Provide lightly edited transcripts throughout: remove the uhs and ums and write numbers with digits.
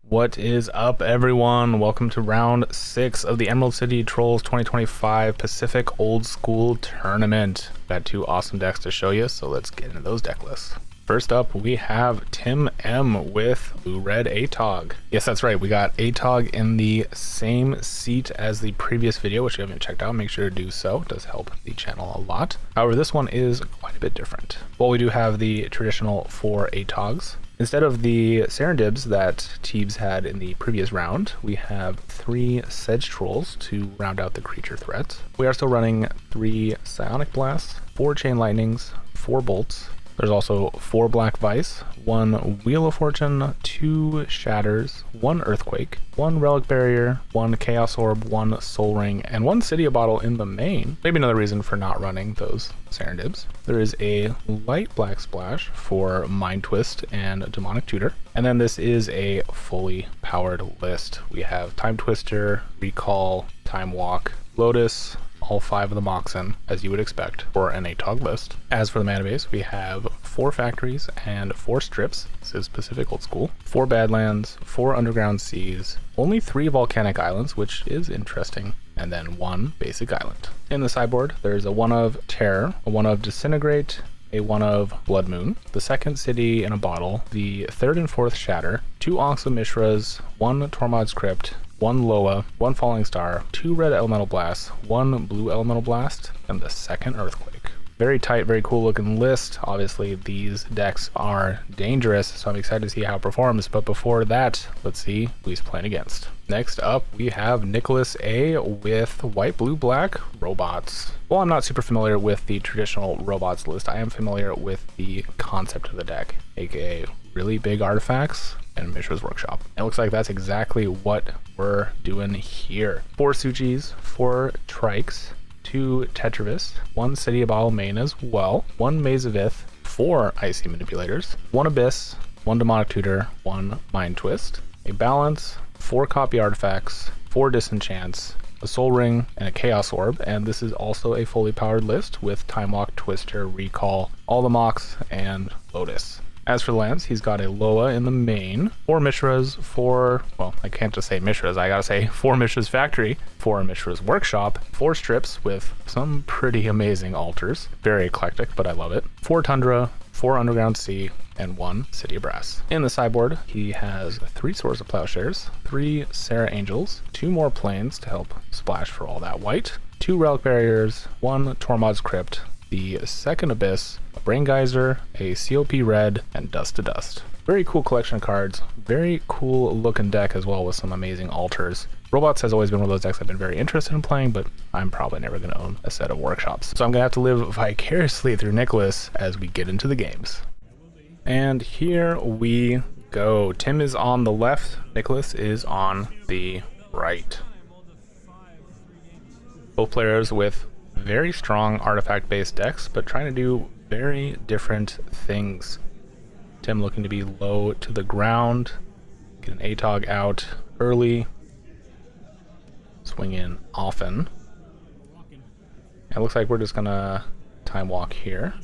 What is up, everyone? Welcome to round 6 of the Emerald City Trolls 2025 Pacific Old School Tournament. Got two awesome decks to show you, so let's get into those deck lists. First up, we have Tim M with Blue-Red Atog. Yes, that's right. We got Atog in the same seat as the previous video, which if you haven't checked out, make sure to do so. It does help the channel a lot. However, this one is quite a bit different. Well, we do have the traditional 4 Atogs. Instead of the Serendibs that Teebs had in the previous round, we have 3 Sedge Trolls to round out the creature threats. We are still running 3 Psionic Blasts, 4 Chain Lightnings, 4 Bolts. There's also 4 Black Vice, 1 Wheel of Fortune, 2 Shatters, 1 Earthquake, 1 Relic Barrier, 1 Chaos Orb, 1 Soul Ring, and 1 Cydia Bottle in the main. Maybe another reason for not running those Serendibs. There is a light black splash for Mind Twist and Demonic Tutor. And then this is a fully powered list. We have Time Twister, Recall, Time Walk, Lotus, all 5 of the Moxen, as you would expect for an Atog list. As for the mana base, we have 4 Factories and 4 Strips. This is Pacific Old School. 4 Badlands, 4 Underground Seas, only 3 Volcanic Islands, which is interesting, and then 1 Basic Island. In the sideboard, there's a 1 of Terror, a 1 of Disintegrate, a 1 of Blood Moon, the 2nd City in a Bottle, the 3rd and 4th Shatter, 2 Oxa Mishras, 1 Tormod's Crypt, 1 Loa, 1 Falling Star, 2 Red Elemental Blasts, 1 Blue Elemental Blast, and the 2nd Earthquake. Very tight, very cool looking list. Obviously, these decks are dangerous, so I'm excited to see how it performs. But before that, let's see who he's playing against. Next up, we have Nicholas A with White, Blue, Black Robots. While I'm not super familiar with the traditional Robots list, I am familiar with the concept of the deck, aka really big artifacts and Mishra's Workshop. It looks like that's exactly what we're doing here. 4 Suchis, 4 Trikes, 2 Tetravis, 1 Cydia Bottle main as well, 1 Maze of Ith, 4 Icy Manipulators, 1 Abyss, 1 Demonic Tutor, 1 Mind Twist, a Balance, 4 Copy Artifacts, 4 Disenchants, a Soul Ring, and a Chaos Orb, and this is also a fully powered list with Time Walk, Twister, Recall, all the Mox, and Lotus. As for the lands, he's got a Loa in the main, 4 Mishras, 4, well, I can't just say Mishras, I gotta say 4 Mishras Factory, 4 Mishras Workshop, 4 Strips with some pretty amazing altars. Very eclectic, but I love it. 4 Tundra, 4 Underground Sea, and 1 City of Brass. In the sideboard, he has 3 Swords of Plowshares, 3 Sarah Angels, 2 more Plains to help splash for all that white, 2 Relic Barriers, 1 Tormod's Crypt, the 2nd Abyss, a Brain Geyser, a COP Red, and Dust to Dust. Very cool collection of cards, very cool looking deck as well with some amazing altars. Robots has always been one of those decks I've been very interested in playing, but I'm probably never going to own a set of Workshops. So I'm going to have to live vicariously through Nicholas as we get into the games. And here we go. Tim is on the left, Nicholas is on the right. Both players with very strong artifact-based decks, but trying to do very different things. Tim looking to be low to the ground, get an Atog out early, swing in often. It looks like we're just gonna Time Walk here.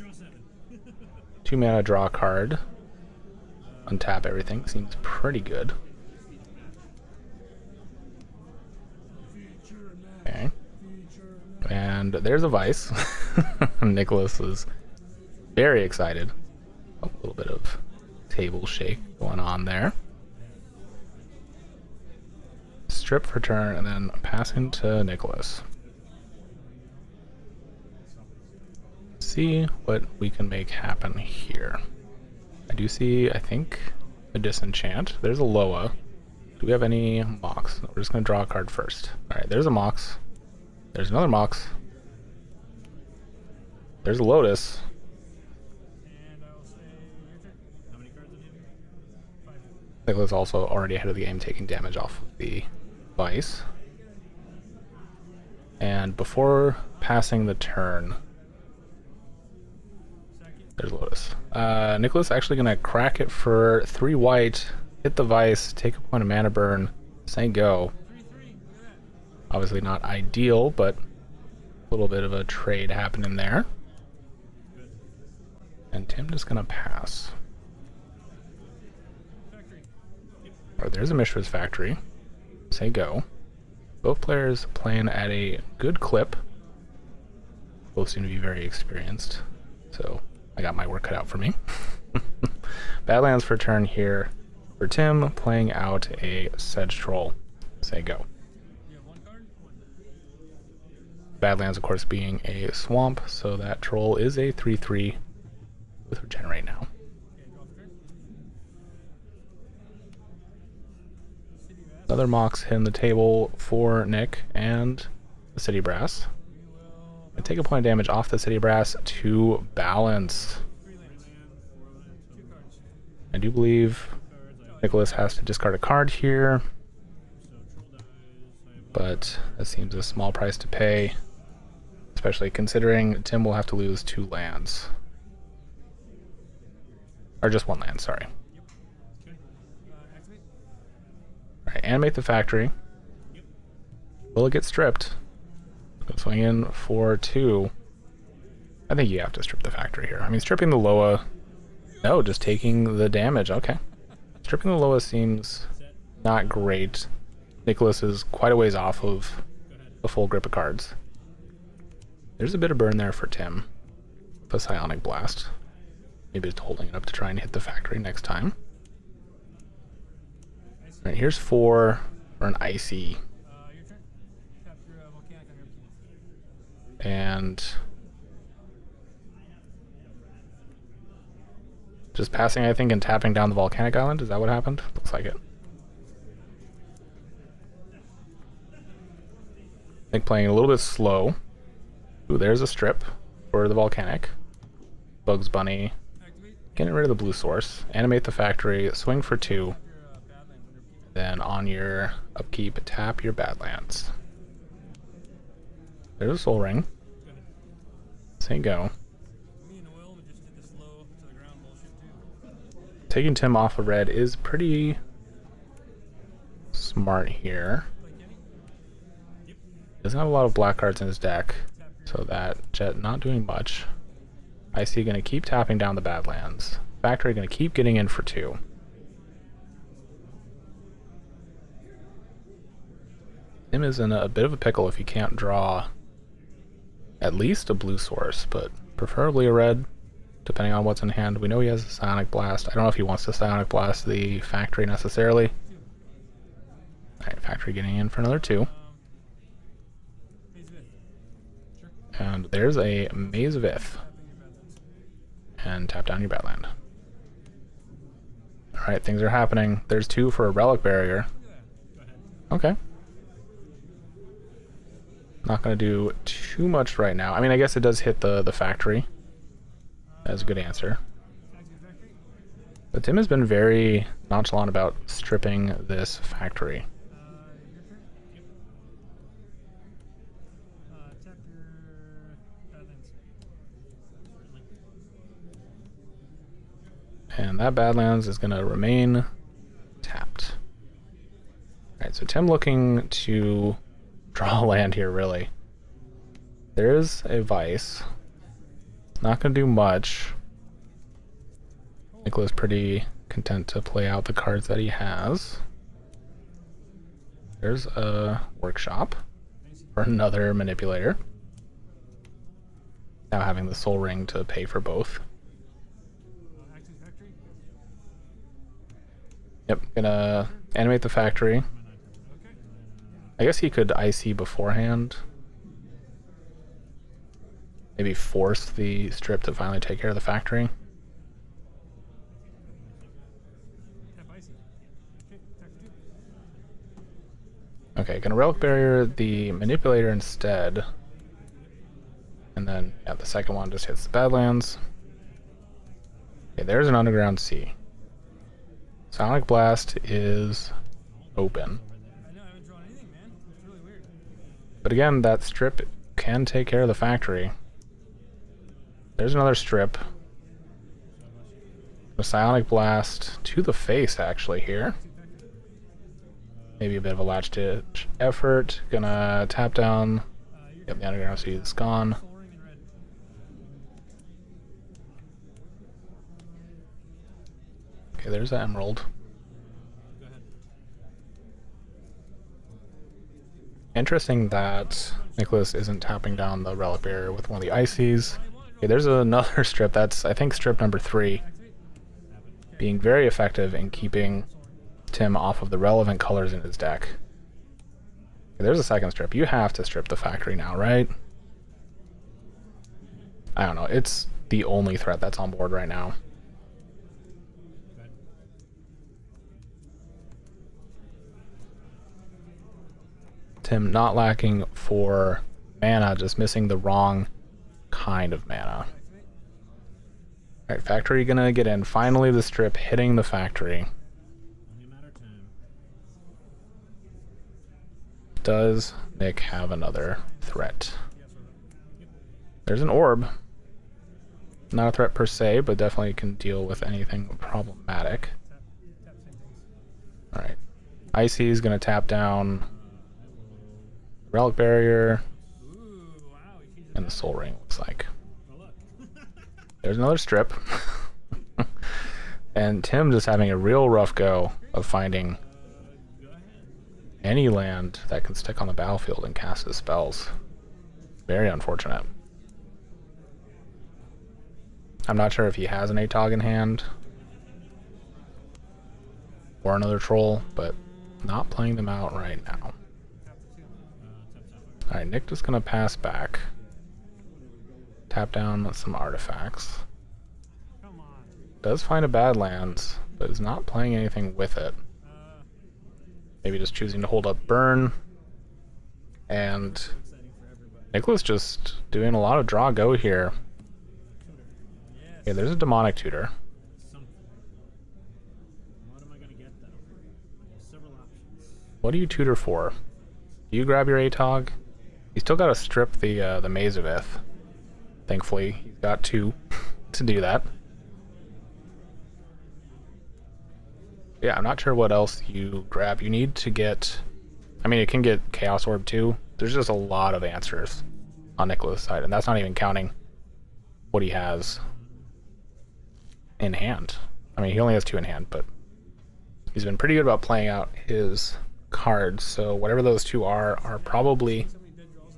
2 mana, draw a card, untap everything. Seems pretty good. Okay. And there's a Vice. Nicholas is very excited. A little bit of table shake going on there. Strip for turn and then passing to Nicholas. See what we can make happen here. I do see, I think, a Disenchant. There's a Loa. Do we have any Mox? No, we're just going to draw a card first. Alright, there's a Mox. There's another Mox. There's a Lotus. Nicholas also already ahead of the game, taking damage off of the Vice. And before passing the turn, there's Lotus. Nicholas actually going to crack it for 3 white, hit the Vice, take a point of mana burn, say go. Obviously not ideal, but a little bit of a trade happening there. And Tim just gonna pass. Or there's a Mishra's factory. Say go. Both players playing at a good clip. Both seem to be very experienced. So I got my work cut out for me. Badlands for turn here for Tim, playing out a Sedge Troll. Say go. Badlands, of course, being a swamp, so that troll is a 3/3 with regenerate now. Another Mox hitting the table for Nick and the City Brass. I take a point of damage off the City Brass to balance. I do believe Nicholas has to discard a card here, but that seems a small price to pay, especially considering Tim will have to lose 2 lands. Or just 1 land, sorry. Alright, animate the factory. Will it get stripped? Go swing in for 2. I think you have to strip the factory here. I mean, stripping the Loa... No, just taking the damage. Okay. Stripping the Loa seems not great. Nicholas is quite a ways off of the full grip of cards. There's a bit of burn there for Tim. A Psionic Blast. Maybe just holding it up to try and hit the factory next time. Alright, here's 4 for an Icy. And... just passing, I think, and tapping down the Volcanic Island. Is that what happened? Looks like it. I think playing a little bit slow. Ooh, there's a strip for the Volcanic. Bugs Bunny. Getting rid of the blue source. Animate the factory. Swing for 2. Then on your upkeep, tap your Badlands. There's a Soul Ring. Say go. Taking Tim off of red is pretty smart here. Doesn't have a lot of black cards in his deck, so that Jet not doing much. Icy gonna keep tapping down the Badlands. Factory gonna keep getting in for 2. Tim is in a bit of a pickle if he can't draw at least a blue source, but preferably a red, depending on what's in hand. We know he has a Psionic Blast. I don't know if he wants to Psionic Blast the factory necessarily. Alright, factory getting in for another 2. And there's a Maze of Ith. And tap down your Badland. Alright, things are happening. There's 2 for a Relic Barrier. Okay. Not going to do too much right now. I mean, I guess it does hit the factory. That's a good answer. But Tim has been very nonchalant about stripping this factory. And that Badlands is going to remain tapped. Alright, so Tim looking to draw a land here, really. There's a Vice. Not going to do much. Nicholas pretty content to play out the cards that he has. There's a Workshop for another Manipulator. Now having the Soul Ring to pay for both. Yep, gonna animate the factory. I guess he could IC beforehand. Maybe force the strip to finally take care of the factory. Okay, gonna Relic Barrier the Manipulator instead. And then, yeah, the second one just hits the Badlands. Okay, there's an Underground Sea. Sonic Blast is open. But again, that strip can take care of the factory. There's another strip. A Psionic Blast to the face, actually, here. Maybe a bit of a latch-ditch effort. Gonna tap down. Yep, the Underground Sea is gone. Okay, there's the Emerald. Interesting that Nicholas isn't tapping down the relic barrier with one of the ices. Okay, there's another strip. That's, I think, strip number 3. Being very effective in keeping Tim off of the relevant colors in his deck. Okay, there's a second strip. You have to strip the factory now, right? I don't know. It's the only threat that's on board right now. Tim not lacking for mana, just missing the wrong kind of mana. Alright, factory gonna get in. Finally the strip hitting the factory. Does Nick have another threat? There's an orb. Not a threat per se, but definitely can deal with anything problematic. Alright. Icy is gonna tap down relic barrier and the soul ring, looks like. There's another strip. And Tim just having a real rough go of finding any land that can stick on the battlefield and cast his spells. Very unfortunate. I'm not sure if he has an Atog in hand or another troll, but not playing them out right now. Alright, Nick just gonna pass back. Tap down some artifacts. Does find a Badlands, but is not playing anything with it. Maybe just choosing to hold up burn. And Nicholas just doing a lot of draw go here. Okay, there's a demonic tutor. What do you tutor for? Do you grab your Atog? You still got to strip the Maze of Ith. Thankfully, he's got 2 to do that. Yeah, I'm not sure what else you grab. You need to get... I mean, it can get Chaos Orb too. There's just a lot of answers on Nicholas' side, and that's not even counting what he has in hand. I mean, he only has 2 in hand, but he's been pretty good about playing out his cards, so whatever those 2 are probably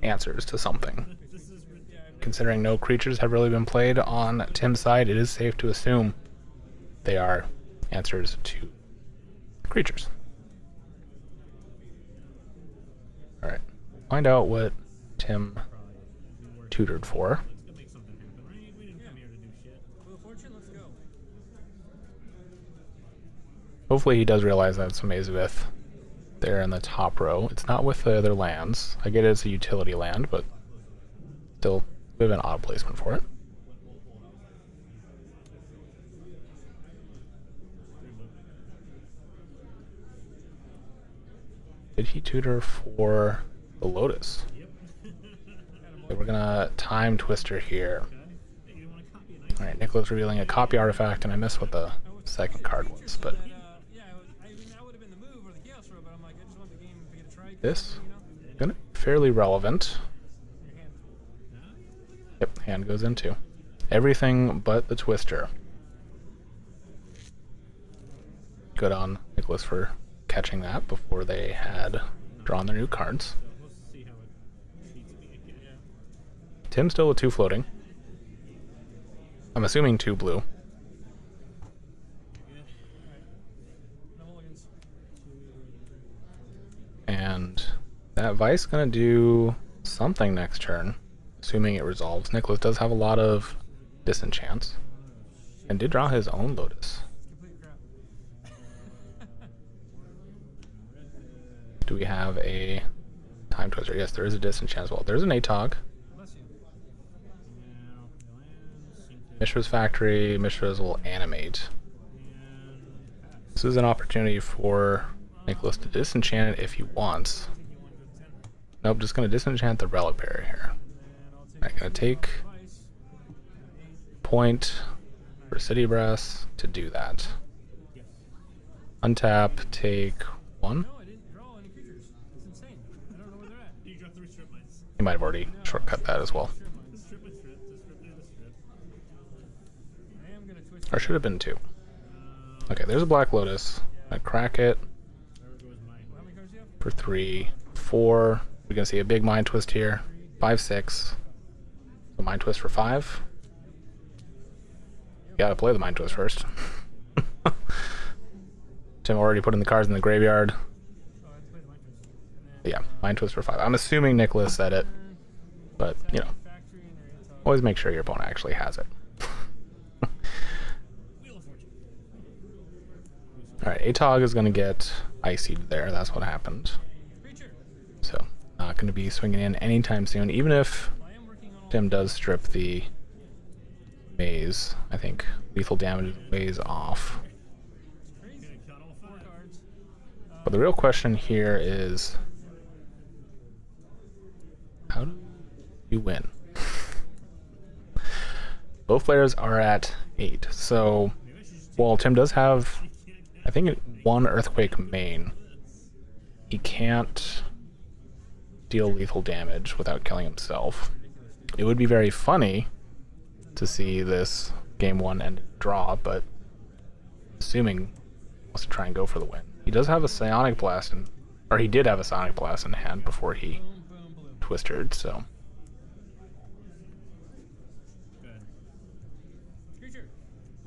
answers to something. Considering no creatures have really been played on Tim's side, it is safe to assume they are answers to creatures. Alright, find out what Tim tutored for. Hopefully he does realize that it's a Maze of Ith there in the top row. It's not with the other lands. I get it's a utility land, but still a bit of an odd placement for it. Did he tutor for the Lotus? Okay, we're gonna time Twister here. Alright, Nicholas revealing a copy artifact, and I missed what the second card was, but this gonna be fairly relevant. Yep, hand goes into everything but the Twister. Good on Nicholas for catching that before they had drawn their new cards. Tim still with 2 floating. I'm assuming 2 blue. And that Vice gonna do something next turn, assuming it resolves. Nicholas does have a lot of disenchants, and did draw his own Lotus. Do we have a Time Twister? Yes, there is a disenchant as well. There's an Atog. Mishra's Factory. Mishra's will animate. This is an opportunity for Nicholas to disenchant it if he wants. Nope, just going to disenchant the relic barrier here. Alright, going to take point for City Brass to do that. Untap, take 1. He might have already shortcut that as well. Or should have been 2. Okay, there's a Black Lotus. I crack it for 3, 4. We're gonna see a big mind twist here. 5-6. So mind twist for 5. You gotta play the mind twist first. Tim already put in the cards in the graveyard. Yeah, mind twist for 5. I'm assuming Nicholas said it, but you know, always make sure your opponent actually has it. Alright, Atog is gonna get IC'd there. That's what happened. So, not gonna be swinging in anytime soon, even if Tim does strip the maze. I think lethal damage weighs off. But the real question here is, how do you win? Both players are at 8. So, while Tim does have, I think, 1 Earthquake main, he can't deal lethal damage without killing himself. It would be very funny to see this game 1 end draw, but assuming he wants to try and go for the win. He does have a Psionic Blast, or he did have a Psionic Blast in hand before he twisted, so.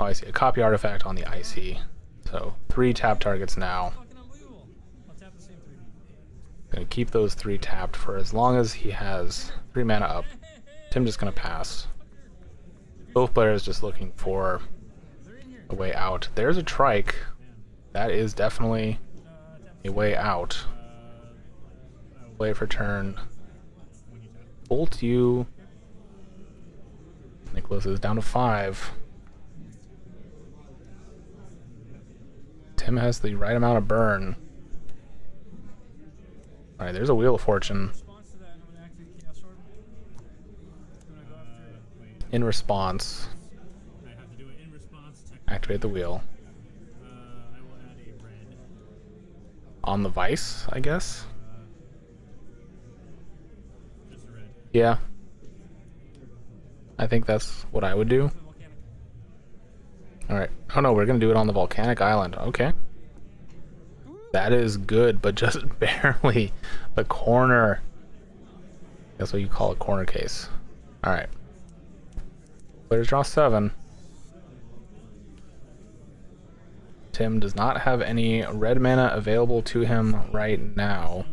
Oh, I see. A copy artifact on the IC. So 3 tap targets now. Gonna keep those 3 tapped for as long as he has 3 mana up. Tim just gonna pass. Both players just looking for a way out. There's a trike. That is definitely a way out. Play for turn. Bolt you. Nicholas is down to 5. Tim has the right amount of burn. Alright, there's a Wheel of Fortune. In response, activate the wheel. On the Vice, I guess? Yeah. I think that's what I would do. Alright. Oh no, we're gonna do it on the Volcanic Island. Okay. That is good, but just barely. The corner. That's what you call a corner case. Alright. Players draw 7. Tim does not have any red mana available to him right now.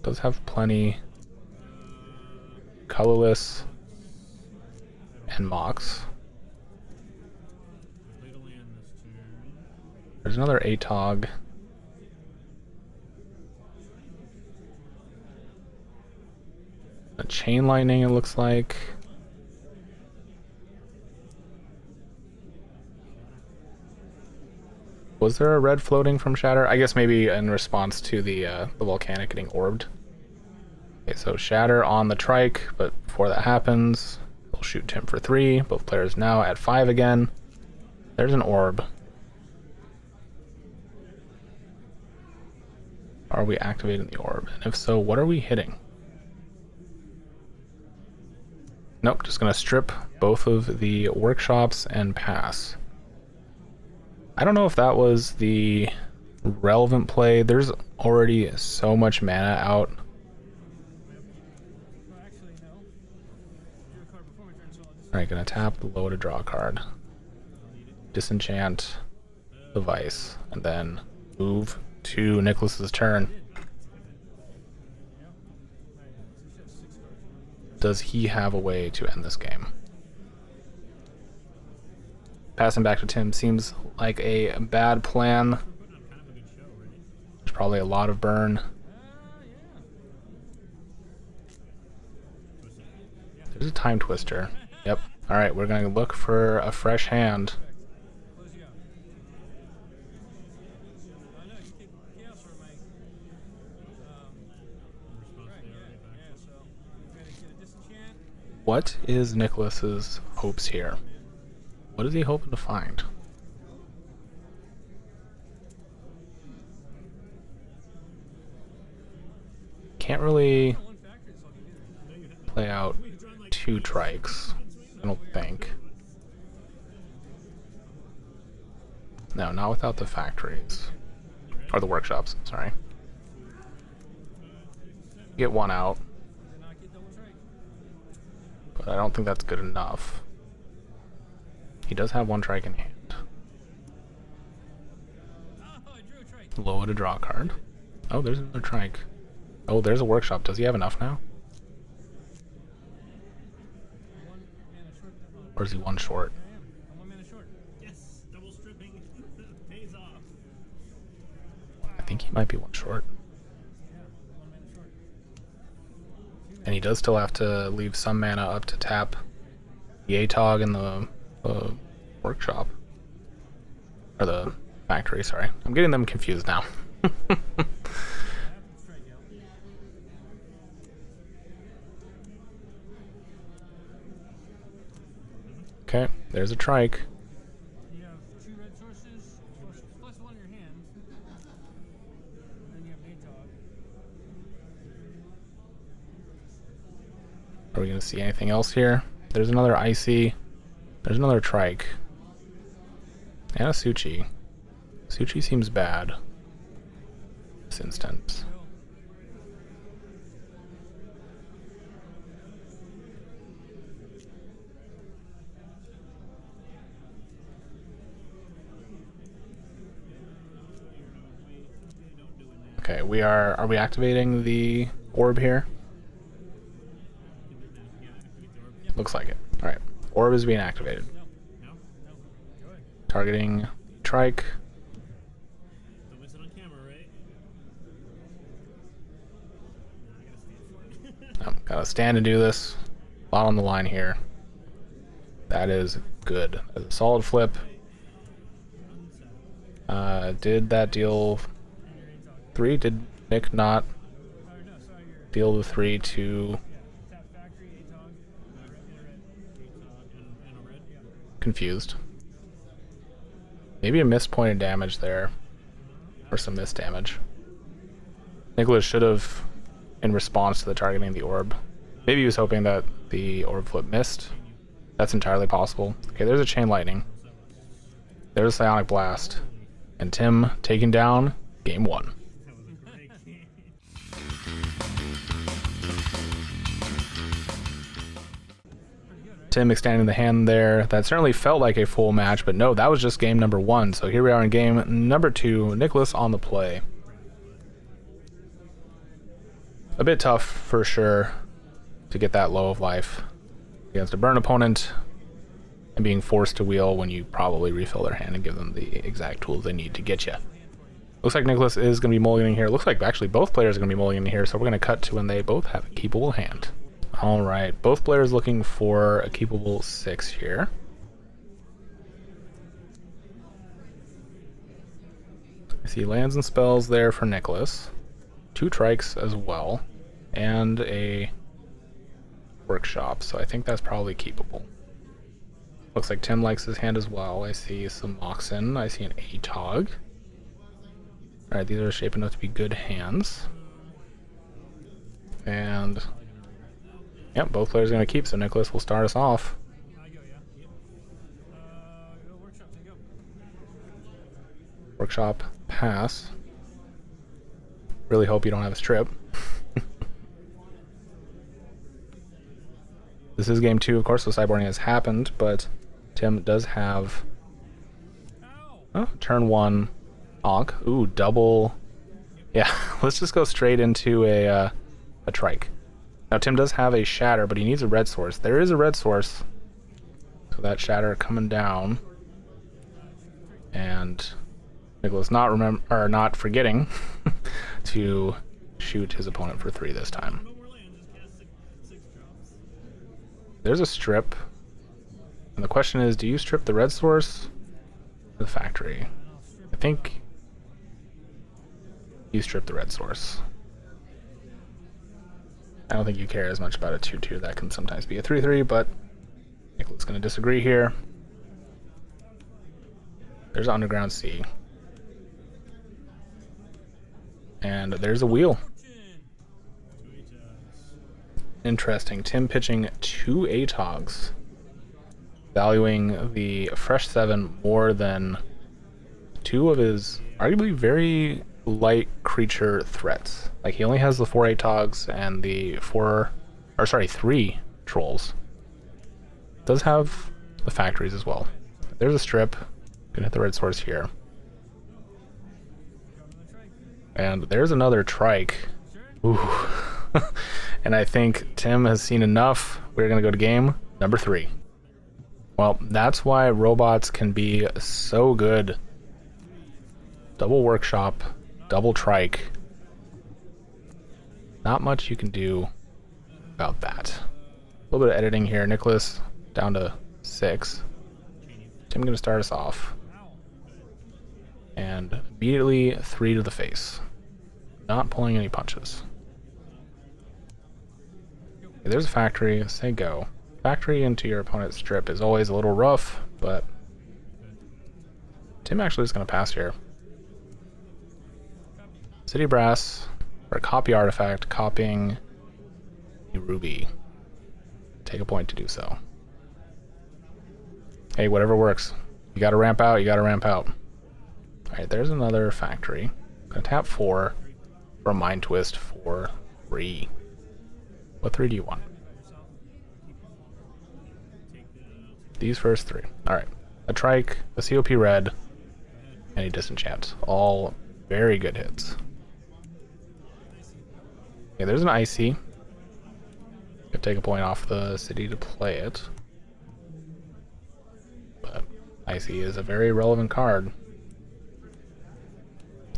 Does have plenty. Colorless and Mox. There's another Atog. A Chain Lightning, it looks like. Was there a red floating from Shatter? I guess maybe in response to the Volcanic getting orbed. Okay, so Shatter on the trike, but before that happens, we'll shoot Tim for 3. Both players now at 5 again. There's an orb. Are we activating the orb? And if so, what are we hitting? Nope, just gonna strip both of the workshops and pass. I don't know if that was the relevant play. There's already so much mana out. Alright, gonna tap the low to draw a card. Disenchant the Vice, and then move to Nicholas's turn. Does he have a way to end this game? Passing back to Tim seems like a bad plan. There's probably a lot of burn. There's a Time Twister. Yep. Alright, we're gonna look for a fresh hand. What is Nicholas's hopes here? What is he hoping to find? Can't really play out 2 trikes, I don't think. No, not without the factories. Or the workshops, sorry. Get one out. But I don't think that's good enough. He does have one trike in hand. Low to draw card. Oh, there's another trike. Oh, there's a workshop. Does he have enough now? Or is he one short? I think he might be one short. And he does still have to leave some mana up to tap the Atog in the workshop. Or the factory, sorry. I'm getting them confused now. Okay, there's a trike. You have 2 red sources, plus 1 in your hand. And then you have an Atog. Are we going to see anything else here? There's another Icy. There's another trike. And a Suchi. Suchi seems bad. This instance. Okay, are we activating the orb here? Looks like it. Alright. Orb is being activated. Targeting trike. Gotta stand and do this. A lot on the line here. That is good. That's a solid flip. Did that deal 3? Did Nick not deal the 3 to... Confused. Maybe a missed point of damage there. Or some missed damage. Nicholas should have, in response to the targeting the orb. Maybe he was hoping that the orb flip missed. That's entirely possible. Okay, there's a Chain Lightning. There's a Psionic Blast. And Tim taking down game 1. Tim extending the hand there. That certainly felt like a full match, but no, that was just game number 1. So here we are in game number 2. Nicholas on the play. A bit tough for sure to get that low of life against a burn opponent and being forced to wheel when you probably refill their hand and give them the exact tools they need to get you. Looks like Nicholas is going to be mulliganing here. Looks like actually both players are going to be mulliganing here, so we're going to cut to when they both have a keepable hand. Alright, both players looking for a keepable 6 here. I see lands and spells there for Nicholas. 2 trikes as well. And a workshop, so I think that's probably keepable. Looks like Tim likes his hand as well. I see some Moxen. I see an Atog. Alright, these are shaping up to be good hands. And... yep, both players are going to keep, so Nicholas will start us off. Workshop, pass. Really hope you don't have a strip. This is game 2, of course, so sideboarding has happened, but Tim does have turn 1 Ankh. Ooh, double. Yeah, let's just go straight into a trike. Now Tim does have a shatter, but he needs a red source. There is a red source. So that shatter coming down. And Nicholas not forgetting to shoot his opponent for 3 this time. There's a strip. And the question is, do you strip the red source or the factory? I think you strip the red source. I don't think you care as much about a 2-2. That can sometimes be a 3-3, but Nicholas is going to disagree here. There's Underground Sea. And there's a wheel. Interesting. Tim pitching 2 Atogs, valuing the fresh 7 more than 2 of his arguably very light creature threats. Like, he only has the 4 Atogs and the 3 trolls. Does have the factories as well. There's a strip. Gonna hit the red source here. And there's another trike. Ooh. And I think Tim has seen enough. We're gonna go to game number 3. Well, that's why robots can be so good. Double workshop, double trike. Not much you can do about that. A little bit of editing here. Nicholas down to 6. Tim gonna start us off. And immediately 3 to the face. Not pulling any punches. Okay, there's a factory. Say go. Factory into your opponent's strip is always a little rough, but Tim actually is going to pass here. City Brass, or copy artifact, copying a ruby. Take a point to do so. Hey, whatever works. You got to ramp out, you got to ramp out. Alright, there's another factory. I'm going to tap 4 for a Mind Twist for 3. What 3 do you want? These first 3. Alright. A trike, a COP red, and a disenchant. All very good hits. Okay, there's an icy. Could take a point off the city to play it. But icy is a very relevant card.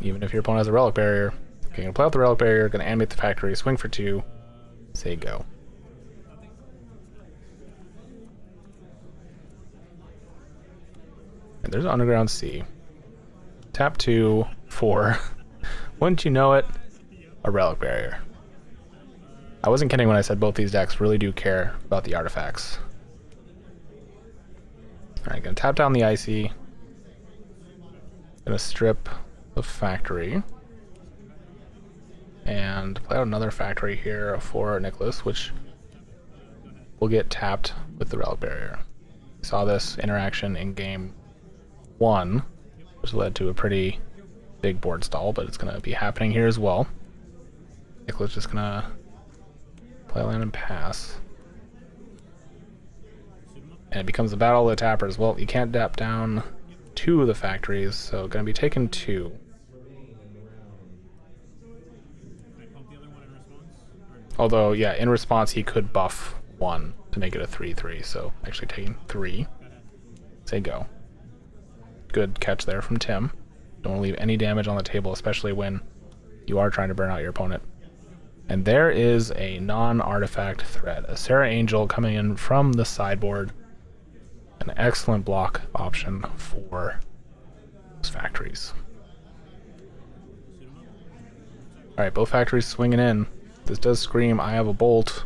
Even if your opponent has a relic barrier. Okay, gonna play out the relic barrier, gonna animate the factory, swing for 2, say go. And there's an Underground Sea. Tap 2 for, wouldn't you know it, a relic barrier. I wasn't kidding when I said both these decks really do care about the artifacts. Alright, gonna tap down the icy. Gonna strip the factory. And play out another factory here for Nicholas, which will get tapped with the relic barrier. Saw this interaction in game 1, which led to a pretty big board stall, but it's going to be happening here as well. Nicholas just going to play land and pass. And it becomes a battle of the tappers. Well, you can't tap down 2 of the factories, so going to be taking 2. Although, yeah, in response, he could buff 1 to make it a 3-3, so actually taking 3. Say go. Good catch there from Tim. Don't want to leave any damage on the table, especially when you are trying to burn out your opponent. And there is a non-artifact threat. A Sarah Angel coming in from the sideboard. An excellent block option for those factories. Alright, both factories swinging in. This does scream, I have a bolt.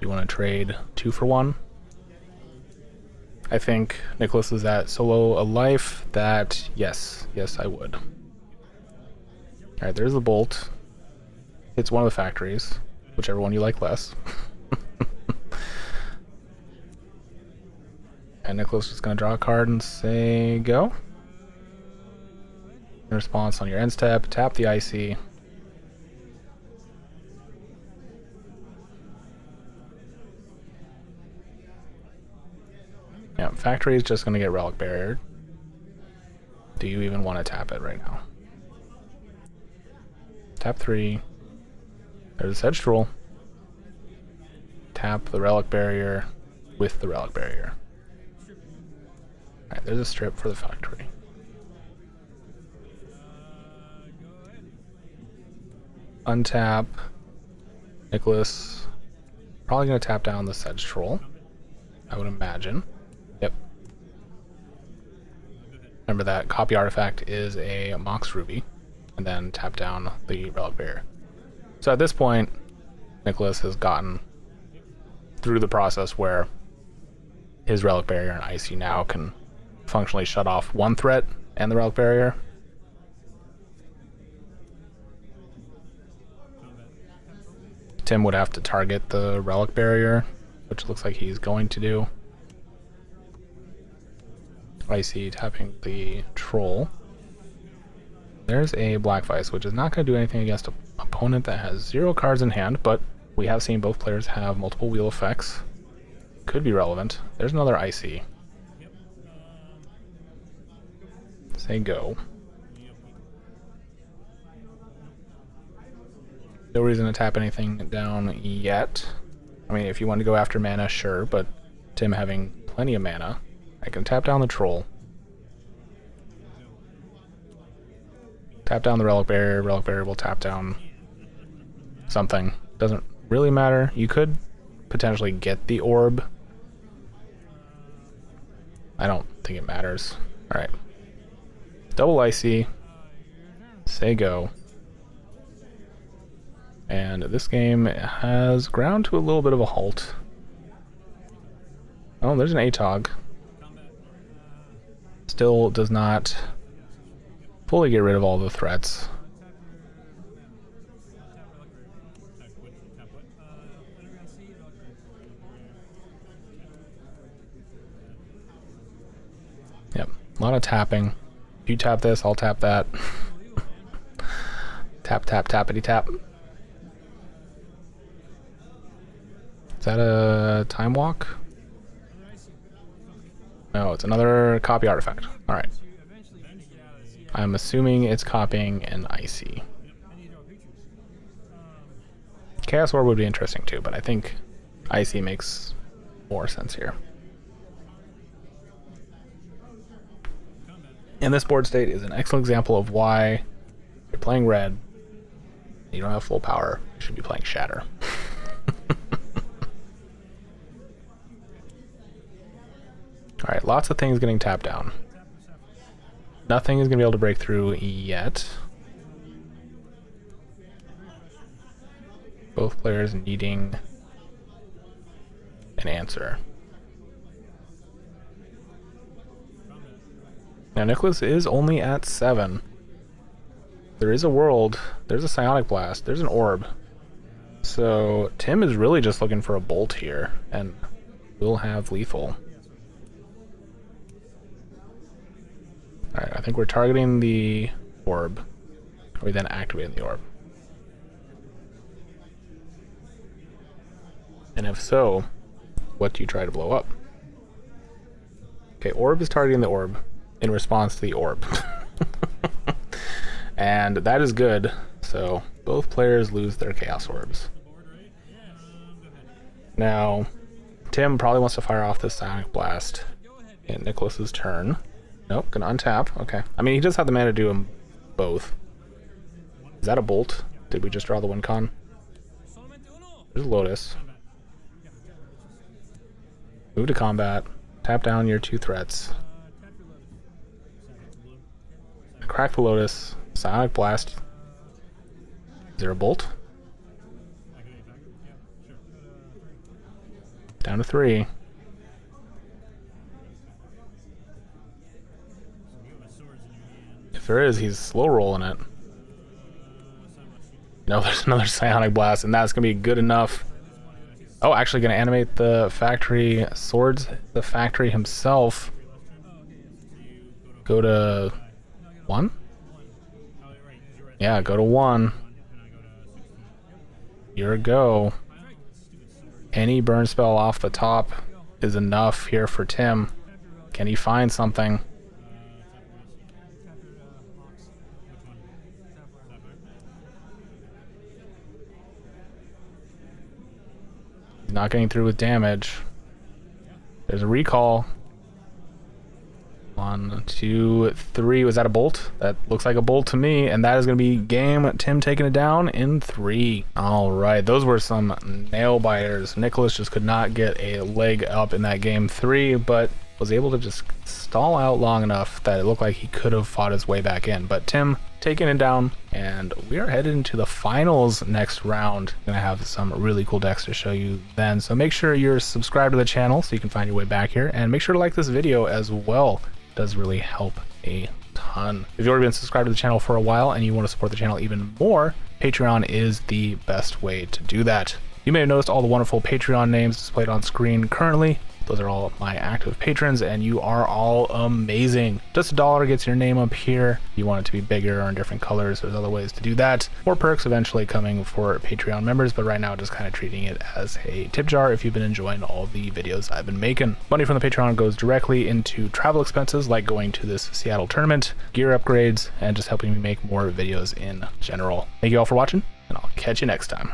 You want to trade 2 for 1? I think Nicholas is at solo a life that, yes, I would. Alright, there's the bolt. It's one of the factories, whichever one you like less. And Nicholas is going to draw a card and say go. In response on your end step, tap the icy. Yeah, factory is just going to get relic barriered. Do you even want to tap it right now? Tap 3. There's a sedge troll. Tap the relic barrier with the relic barrier. Alright, there's a strip for the factory. Untap. Nicholas. Probably going to tap down the sedge troll, I would imagine. Yep. Remember that copy artifact is a Mox Ruby, and then tap down the relic barrier. So at this point, Nicholas has gotten through the process where his relic barrier and icy now can functionally shut off 1 threat and the relic barrier. Tim would have to target the relic barrier, which looks like he's going to do. Icy tapping the troll. there's a Black Vice, which is not going to do anything against an opponent that has 0 cards in hand, but we have seen both players have multiple wheel effects. Could be relevant. There's another Icy. Say go. No reason to tap anything down yet. I mean, if you want to go after mana, sure, but Tim having plenty of mana, I can tap down the Troll. Tap down the Relic Barrier. Relic Barrier will tap down something. Doesn't really matter. You could potentially get the Orb. I don't think it matters. Alright. Double Icy. Say go. And this game has ground to a little bit of a halt. Oh, there's an Atog. Still does not fully get rid of all the threats. Yep, a lot of tapping. If you tap this, I'll tap that. Tap, tap, tappity tap. Is that a time walk? No, it's another copy artifact. Alright. I'm assuming it's copying an Icy. Chaos Orb would be interesting too, but I think Icy makes more sense here. And this board state is an excellent example of why you're playing red, you don't have full power, you should be playing Shatter. Alright, lots of things getting tapped down. Nothing is going to be able to break through yet. Both players needing an answer. Now Nicholas is only at 7. There is a world, there's a Psionic Blast, there's an Orb. So Tim is really just looking for a bolt here, and will have lethal. Alright, I think we're targeting the Orb. We then activating the Orb. And if so, what do you try to blow up? Okay, Orb is targeting the Orb in response to the Orb. And that is good, so both players lose their Chaos Orbs. Now, Tim probably wants to fire off this Psionic Blast in Nicholas's turn. Nope, gonna untap. Okay. I mean, he does have the mana to do them both. Is that a bolt? Did we just draw the win con? There's a Lotus. Move to combat. Tap down your 2 threats. Crack the Lotus. Psionic Blast. Is there a bolt? Down to 3. If there is, he's slow rolling it. No, there's another Psionic Blast, and that's going to be good enough. Oh, actually going to animate the factory swords. The factory himself. Go to 1? Yeah, go to 1. You're a go. Any burn spell off the top is enough here for Tim. Can he find something? He's not getting through with damage. There's a recall. 1, 2, 3. Was that a bolt? That looks like a bolt to me, and that is going to be game. Tim taking it down in 3. All right, those were some nail biters. Nicholas just could not get a leg up in that game 3, but was able to just stall out long enough that it looked like he could have fought his way back in. But Tim taking it down, and we are headed into the finals next round. Gonna have some really cool decks to show you then, so make sure you're subscribed to the channel so you can find your way back here, and make sure to like this video as well. It does really help a ton. If you've already been subscribed to the channel for a while and you want to support the channel even more, Patreon is the best way to do that. You may have noticed all the wonderful Patreon names displayed on screen currently. Those are all my active patrons, and you are all amazing. Just $1 gets your name up here. If you want it to be bigger or in different colors, there's other ways to do that. More perks eventually coming for Patreon members, but right now just kind of treating it as a tip jar if you've been enjoying all the videos I've been making. Money from the Patreon goes directly into travel expenses like going to this Seattle tournament, gear upgrades, and just helping me make more videos in general. Thank you all for watching, and I'll catch you next time.